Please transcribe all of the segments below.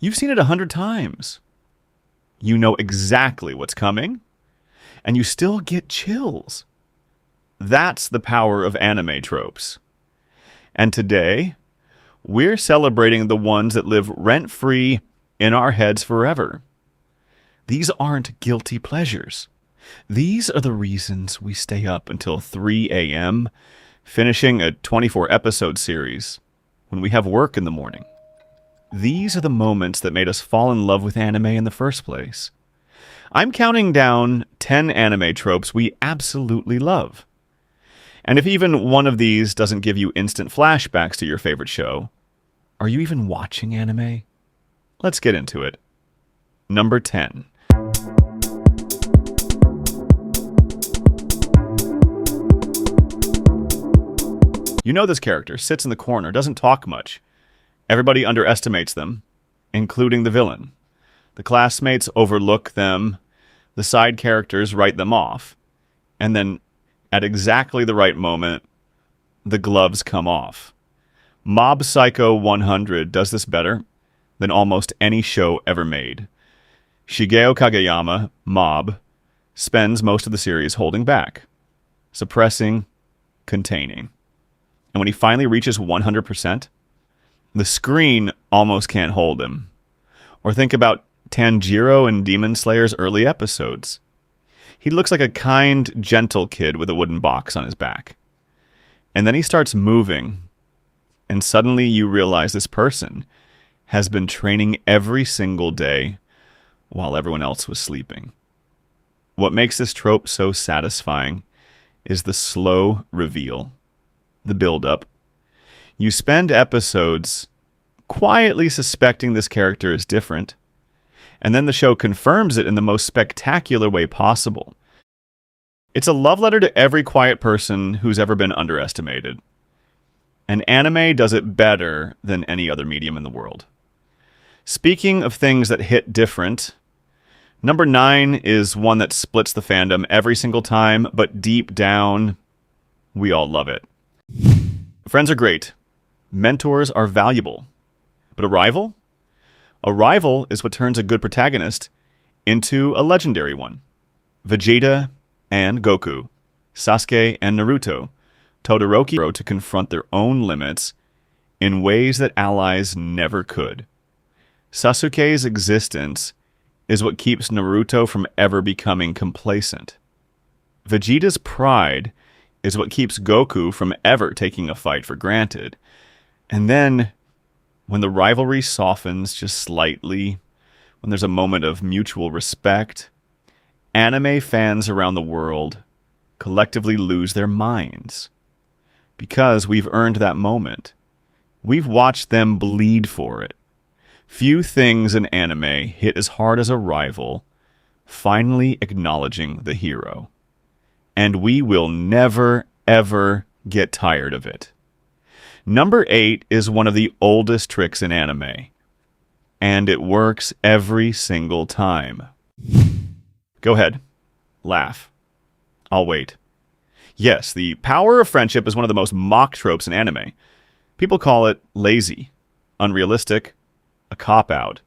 You've seen it 100 times. You know exactly what's coming, and you still get chills. That's the power of anime tropes. And today, we're celebrating the ones that live rent-free in our heads forever. These aren't guilty pleasures. These are the reasons we stay up until 3 a.m., finishing a 24-episode series when we have work in the morning. These are the moments that made us fall in love with anime in the first place. I'm counting down 10 anime tropes we absolutely love. And if even one of these doesn't give you instant flashbacks to your favorite show, are you even watching anime? Let's get into it. Number 10. You know this character, sits in the corner, doesn't talk much. Everybody underestimates them, including the villain. The classmates overlook them, the side characters write them off, and then at exactly the right moment, the gloves come off. Mob Psycho 100 does this better than almost any show ever made. Shigeo Kageyama, Mob, spends most of the series holding back, suppressing, containing. And when he finally reaches 100%, the screen almost can't hold him. Or think about Tanjiro in Demon Slayer's early episodes. He looks like a kind, gentle kid with a wooden box on his back. And then he starts moving, and suddenly you realize this person has been training every single day while everyone else was sleeping. What makes this trope so satisfying is the slow reveal, the build-up. You spend episodes quietly suspecting this character is different, and then the show confirms it in the most spectacular way possible. It's a love letter to every quiet person who's ever been underestimated. And anime does it better than any other medium in the world. Speaking of things that hit different, number 9 is one that splits the fandom every single time, but deep down, we all love it. Friends are great. Mentors are valuable. But a rival? A rival is what turns a good protagonist into a legendary one. Vegeta and Goku, Sasuke and Naruto, Todoroki to confront their own limits in ways that allies never could. Sasuke's existence is what keeps Naruto from ever becoming complacent. Vegeta's pride is what keeps Goku from ever taking a fight for granted. And then, when the rivalry softens just slightly, when there's a moment of mutual respect, anime fans around the world collectively lose their minds. Because we've earned that moment. We've watched them bleed for it. Few things in anime hit as hard as a rival finally acknowledging the hero. And we will never, ever get tired of it. Number 8 is one of the oldest tricks in anime. And it works every single time. Go ahead. Laugh. I'll wait. Yes, the power of friendship is one of the most mocked tropes in anime. People call it lazy, unrealistic, a cop-out.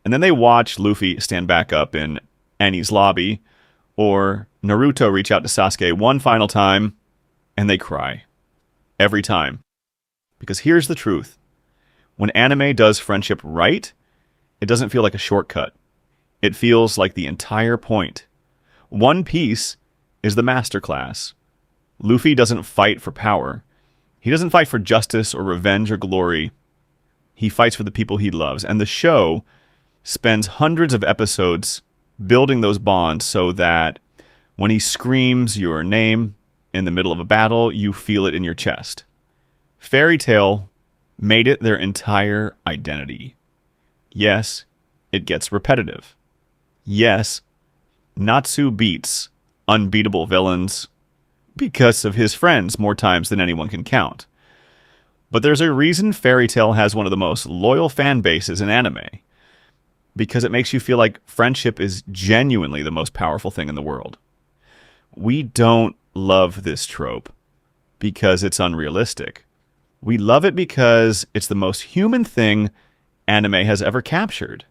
And then they watch Luffy stand back up in Annie's lobby, or Naruto reach out to Sasuke one final time, and they cry. Every time. Because here's the truth. When anime does friendship right, it doesn't feel like a shortcut. It feels like the entire point. One Piece is the masterclass. Luffy doesn't fight for power. He doesn't fight for justice or revenge or glory. He fights for the people he loves. And the show spends hundreds of episodes building those bonds so that when he screams your name in the middle of a battle, you feel it in your chest. Fairy Tail made it their entire identity. Yes, it gets repetitive. Yes, Natsu beats unbeatable villains because of his friends more times than anyone can count. But there's a reason Fairy Tail has one of the most loyal fan bases in anime. Because it makes you feel like friendship is genuinely the most powerful thing in the world. We don't love this trope because it's unrealistic. We love it because it's the most human thing anime has ever captured.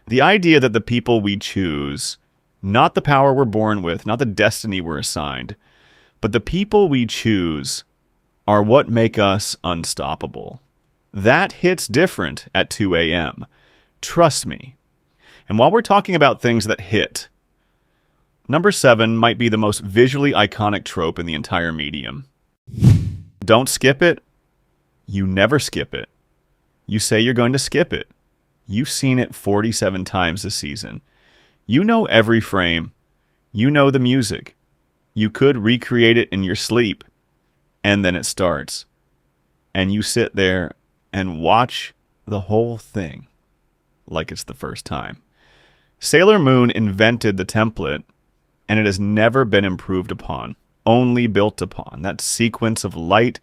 The idea that the people we choose, not the power we're born with, not the destiny we're assigned, but the people we choose are what make us unstoppable. That hits different at 2 a.m. Trust me. And while we're talking about things that hit, number 7 might be the most visually iconic trope in the entire medium. Don't skip it. You never skip it. You say you're going to skip it. You've seen it 47 times this season. You know every frame. You know the music. You could recreate it in your sleep. And then it starts. And you sit there and watch the whole thing like it's the first time. Sailor Moon invented the template, and it has never been improved upon, only built upon. That sequence of light,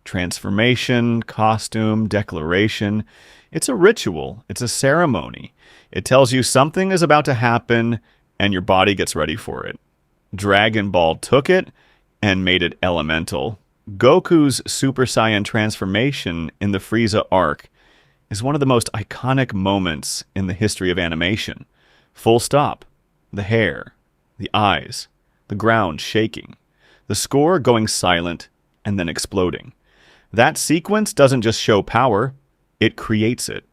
transformation, costume, declaration. It's a ritual. It's a ceremony. It tells you something is about to happen, and your body gets ready for it. Dragon Ball took it and made it elemental. Goku's Super Saiyan transformation in the Frieza arc is one of the most iconic moments in the history of animation. Full stop. The hair, the eyes, the ground shaking, the score going silent and then exploding. That sequence doesn't just show power, it creates it.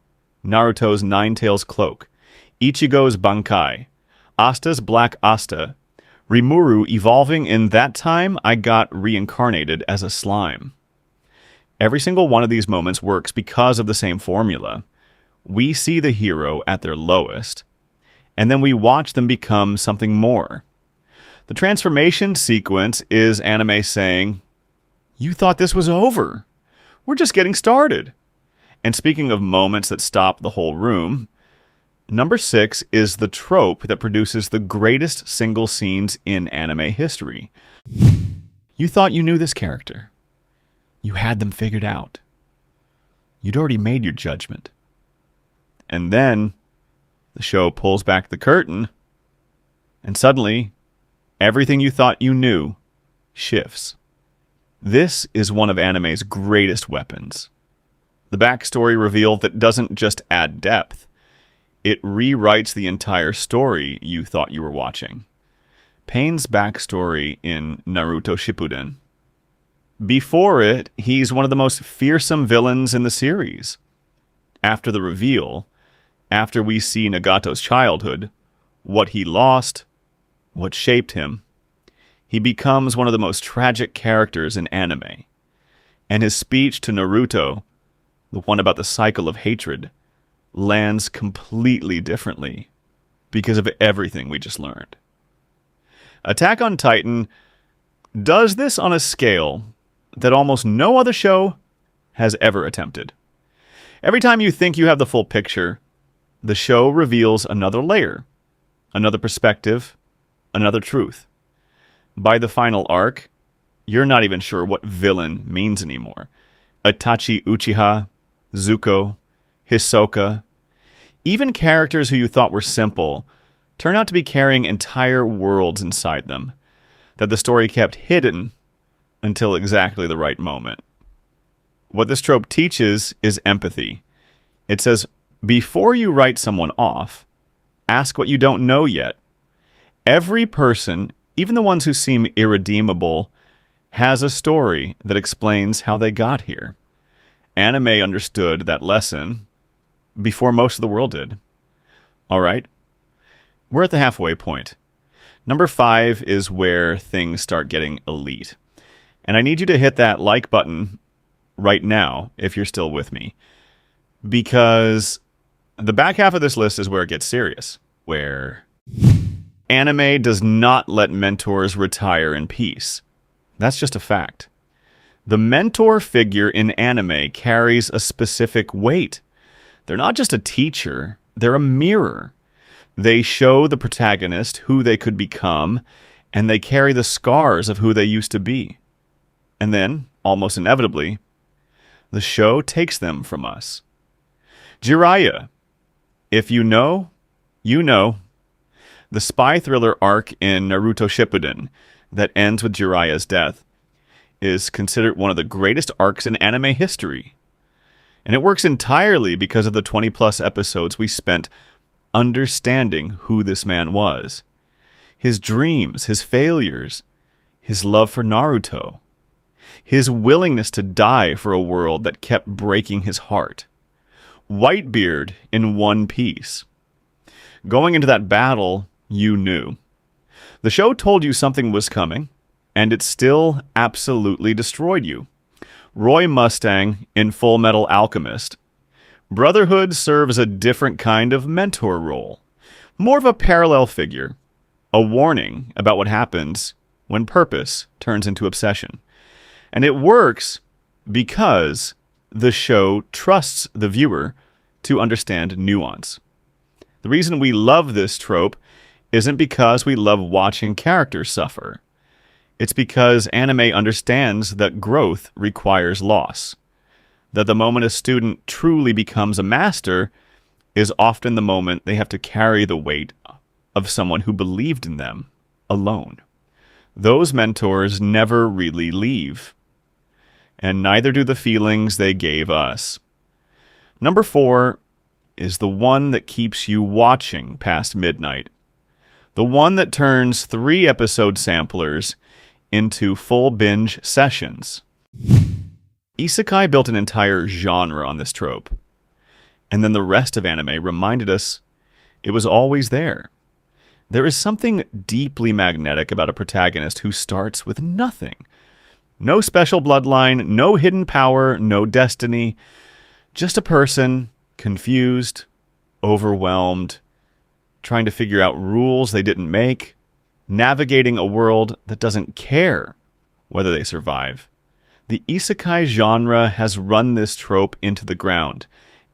Naruto's Nine-Tails cloak, Ichigo's Bankai, Asta's Black Asta, Rimuru evolving in that time I got reincarnated as a slime. Every single one of these moments works because of the same formula. We see the hero at their lowest, and then we watch them become something more. The transformation sequence is anime saying, "You thought this was over. We're just getting started." And speaking of moments that stop the whole room, number 6 is the trope that produces the greatest single scenes in anime history. You thought you knew this character. You had them figured out. You'd already made your judgment. And then the show pulls back the curtain, and suddenly everything you thought you knew shifts. This is one of anime's greatest weapons. The backstory reveal that doesn't just add depth, it rewrites the entire story you thought you were watching. Pain's backstory in Naruto Shippuden. Before it, he's one of the most fearsome villains in the series. After the reveal, after we see Nagato's childhood, what he lost, what shaped him, he becomes one of the most tragic characters in anime. And his speech to Naruto, the one about the cycle of hatred, lands completely differently because of everything we just learned. Attack on Titan does this on a scale that almost no other show has ever attempted. Every time you think you have the full picture, the show reveals another layer, another perspective, another truth. By the final arc, you're not even sure what villain means anymore. Itachi Uchiha, Zuko, Hisoka, even characters who you thought were simple turn out to be carrying entire worlds inside them that the story kept hidden until exactly the right moment. What this trope teaches is empathy. It says, before you write someone off, ask what you don't know yet. Every person, even the ones who seem irredeemable, has a story that explains how they got here. Anime understood that lesson before most of the world did. All right, we're at the halfway point. Number 5 is where things start getting elite. And I need you to hit that like button right now if you're still with me. Because the back half of this list is where it gets serious. Where anime does not let mentors retire in peace. That's just a fact. The mentor figure in anime carries a specific weight. They're not just a teacher, they're a mirror. They show the protagonist who they could become, and they carry the scars of who they used to be. And then, almost inevitably, the show takes them from us. Jiraiya. If you know, you know. The spy thriller arc in Naruto Shippuden that ends with Jiraiya's death is considered one of the greatest arcs in anime history. And it works entirely because of the 20-plus episodes we spent understanding who this man was. His dreams, his failures, his love for Naruto, his willingness to die for a world that kept breaking his heart. Whitebeard in One Piece. Going into that battle, you knew. The show told you something was coming, and it still absolutely destroyed you. Roy Mustang in Full Metal Alchemist. Brotherhood serves a different kind of mentor role. More of a parallel figure. A warning about what happens when purpose turns into obsession. And it works because the show trusts the viewer to understand nuance. The reason we love this trope isn't because we love watching characters suffer. It's because anime understands that growth requires loss. That the moment a student truly becomes a master is often the moment they have to carry the weight of someone who believed in them alone. Those mentors never really leave. And neither do the feelings they gave us. Number 4 is the one that keeps you watching past midnight. The one that turns 3-episode samplers into full binge sessions. Isekai built an entire genre on this trope. And then the rest of anime reminded us it was always there. There is something deeply magnetic about a protagonist who starts with nothing. No special bloodline, no hidden power, no destiny. Just a person, confused, overwhelmed, trying to figure out rules they didn't make, navigating a world that doesn't care whether they survive. The isekai genre has run this trope into the ground,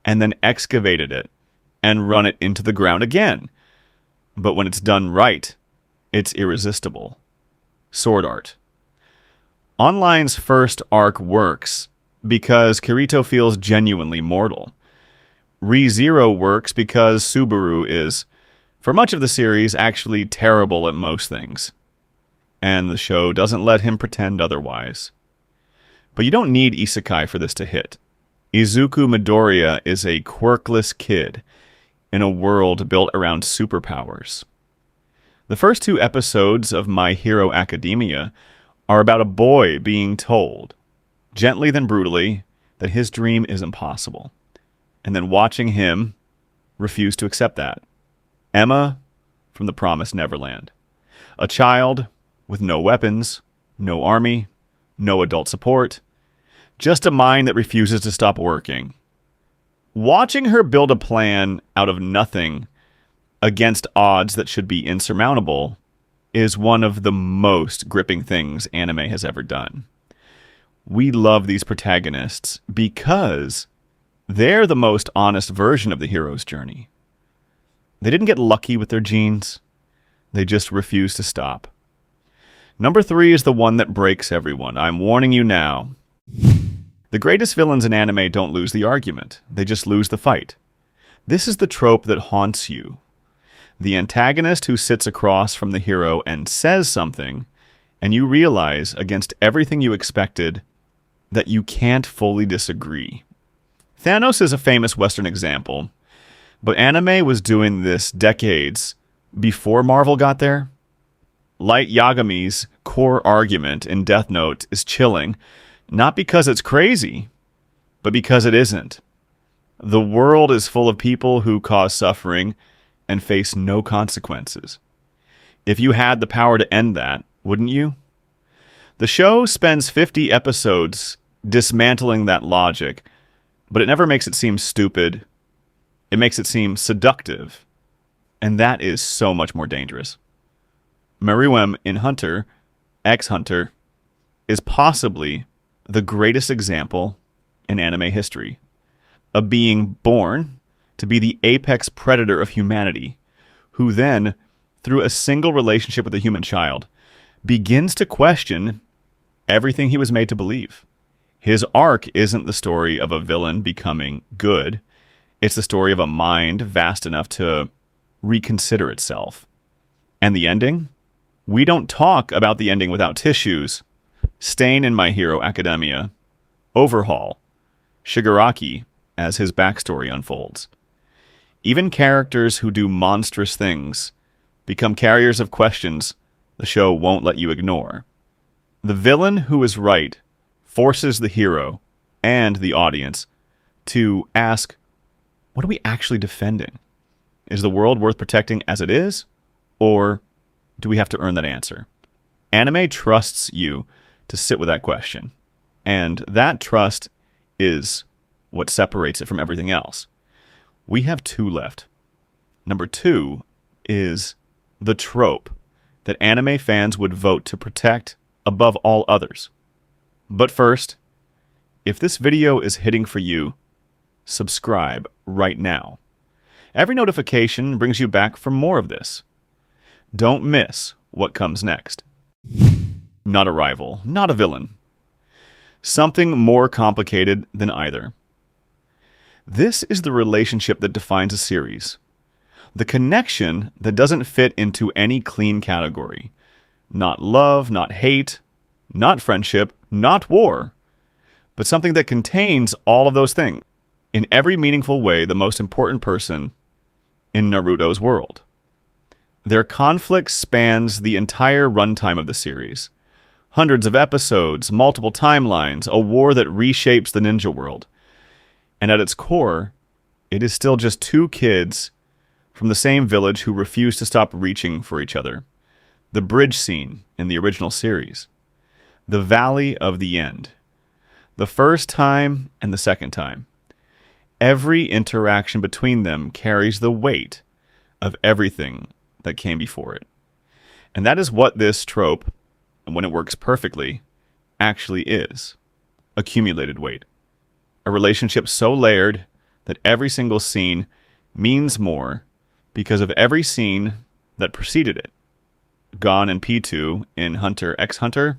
and then excavated it, and run it into the ground again. But when it's done right, it's irresistible. Sword Art. Online's first arc works because Kirito feels genuinely mortal. ReZero works because Subaru is, for much of the series, actually terrible at most things. And the show doesn't let him pretend otherwise. But you don't need isekai for this to hit. Izuku Midoriya is a quirkless kid in a world built around superpowers. The first 2 episodes of My Hero Academia are about a boy being told, gently then brutally, that his dream is impossible, and then watching him refuse to accept that. Emma from The Promised Neverland. A child with no weapons, no army, no adult support, just a mind that refuses to stop working. Watching her build a plan out of nothing against odds that should be insurmountable is one of the most gripping things anime has ever done. We love these protagonists because they're the most honest version of the hero's journey. They didn't get lucky with their genes. They just refuse to stop. Number 3 is the one that breaks everyone. I'm warning you now. The greatest villains in anime don't lose the argument. They just lose the fight. This is the trope that haunts you. The antagonist who sits across from the hero and says something, and you realize, against everything you expected, that you can't fully disagree. Thanos is a famous Western example, but anime was doing this decades before Marvel got there. Light Yagami's core argument in Death Note is chilling, not because it's crazy, but because it isn't. The world is full of people who cause suffering and face no consequences. If you had the power to end that, wouldn't you? The show spends 50 episodes dismantling that logic, but it never makes it seem stupid. It makes it seem seductive, and that is so much more dangerous. Meruem in Hunter, X Hunter, is possibly the greatest example in anime history. A being born to be the apex predator of humanity, who then, through a single relationship with a human child, begins to question everything he was made to believe. His arc isn't the story of a villain becoming good. It's the story of a mind vast enough to reconsider itself. And the ending? We don't talk about the ending without tissues. Stain in My Hero Academia. Overhaul. Shigaraki. as his backstory unfolds. Even characters who do monstrous things become carriers of questions the show won't let you ignore. The villain who is right forces the hero and the audience to ask, what are we actually defending? Is the world worth protecting as it is? Or do we have to earn that answer? Anime trusts you to sit with that question. And that trust is what separates it from everything else. We have two left. Number 2 is the trope that anime fans would vote to protect above all others. But first, if this video is hitting for you, subscribe right now. Every notification brings you back for more of this. Don't miss what comes next. Not a rival, not a villain. Something more complicated than either. This is the relationship that defines a series. The connection that doesn't fit into any clean category. Not love, not hate, not friendship, not war, but something that contains all of those things. In every meaningful way, the most important person in Naruto's world. Their conflict spans the entire runtime of the series. Hundreds of episodes, multiple timelines, a war that reshapes the ninja world. And at its core, it is still just two kids from the same village who refuse to stop reaching for each other. The bridge scene in the original series. The Valley of the End. The first time and the second time. Every interaction between them carries the weight of everything that came before it. And that is what this trope, when it works perfectly, actually is. Accumulated weight. A relationship so layered that every single scene means more because of every scene that preceded it. Gon and P2 in Hunter x Hunter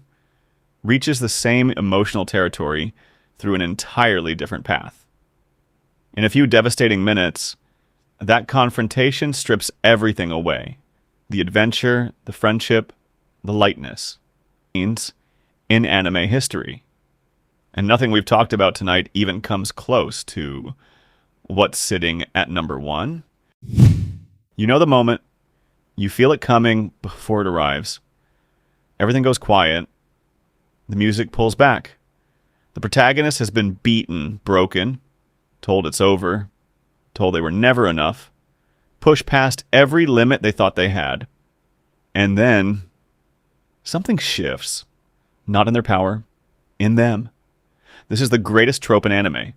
reaches the same emotional territory through an entirely different path. In a few devastating minutes, that confrontation strips everything away. The adventure, the friendship, the lightness. In anime history. And nothing we've talked about tonight even comes close to what's sitting at number 1. You know the moment. You feel it coming before it arrives. Everything goes quiet. The music pulls back. The protagonist has been beaten, broken, told it's over, told they were never enough, pushed past every limit they thought they had. And then something shifts. Not in their power, in them. This is the greatest trope in anime.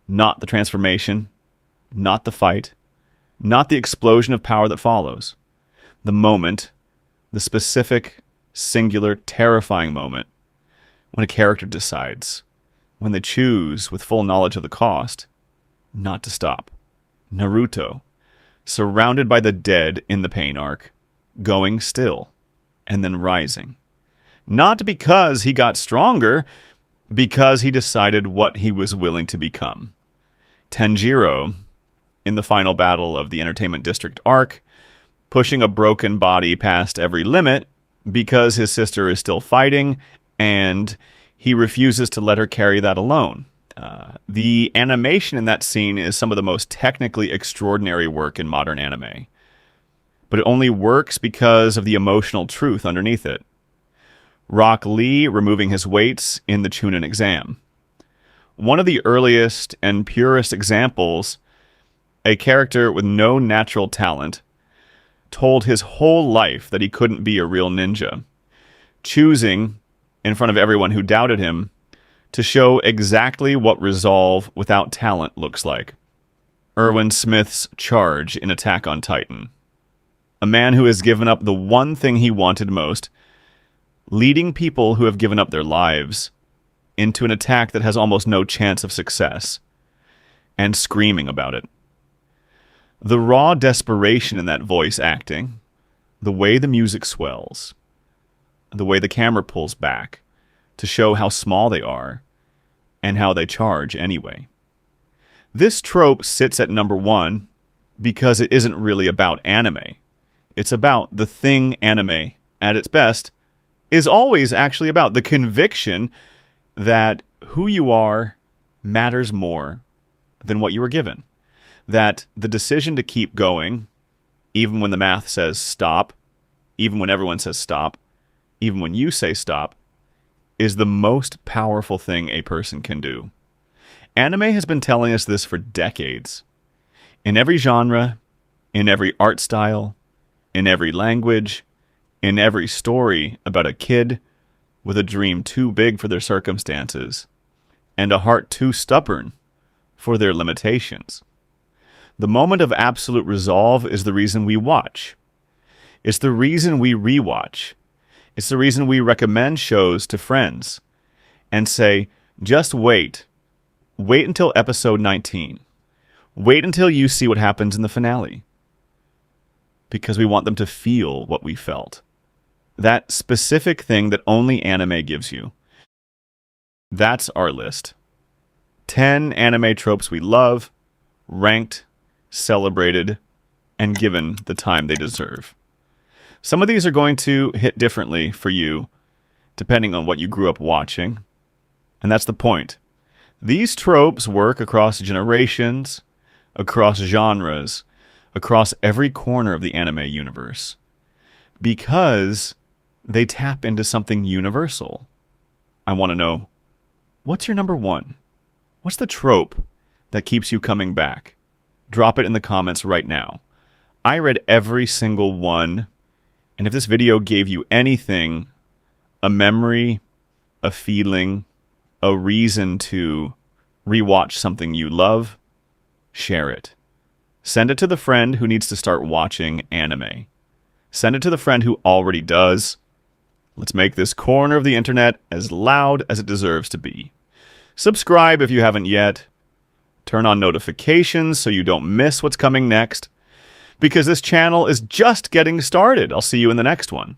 Not the transformation, not the fight, not the explosion of power that follows. The moment, the specific, singular, terrifying moment, when a character decides, when they choose, with full knowledge of the cost, not to stop. Naruto, surrounded by the dead in the pain arc, going still, and then rising. Not because he got stronger, because he decided what he was willing to become. Tanjiro, in the final battle of the Entertainment District arc, pushing a broken body past every limit because his sister is still fighting, and he refuses to let her carry that alone. The animation in that scene is some of the most technically extraordinary work in modern anime. But it only works because of the emotional truth underneath it. Rock Lee removing his weights in the Chunin exam. One of the earliest and purest examples, a character with no natural talent, told his whole life that he couldn't be a real ninja, choosing, in front of everyone who doubted him, to show exactly what resolve without talent looks like. Erwin Smith's charge in Attack on Titan. A man who has given up the one thing he wanted most, leading people who have given up their lives into an attack that has almost no chance of success, and screaming about it. The raw desperation in that voice acting, the way the music swells, the way the camera pulls back to show how small they are and how they charge anyway. This trope sits at number 1 because it isn't really about anime. It's about the thing anime, at its best, is always actually about. The conviction that who you are matters more than what you were given. That the decision to keep going, even when the math says stop, even when everyone says stop, even when you say stop, is the most powerful thing a person can do. Anime has been telling us this for decades. In every genre, in every art style, in every language, in every story about a kid with a dream too big for their circumstances and a heart too stubborn for their limitations. The moment of absolute resolve is the reason we watch. It's the reason we rewatch. It's the reason we recommend shows to friends and say, just wait. Wait until episode 19. Wait until you see what happens in the finale. Because we want them to feel what we felt. That specific thing that only anime gives you. That's our list. 10 anime tropes we love, ranked, celebrated, and given the time they deserve. Some of these are going to hit differently for you, depending on what you grew up watching. And that's the point. These tropes work across generations, across genres, across every corner of the anime universe. Because they tap into something universal. I want to know, what's your number one? What's the trope that keeps you coming back? Drop it in the comments right now. I read every single one, and if this video gave you anything, a memory, a feeling, a reason to rewatch something you love, share it. Send it to the friend who needs to start watching anime. Send it to the friend who already does. Let's make this corner of the internet as loud as it deserves to be. Subscribe if you haven't yet. Turn on notifications so you don't miss what's coming next. Because this channel is just getting started. I'll see you in the next one.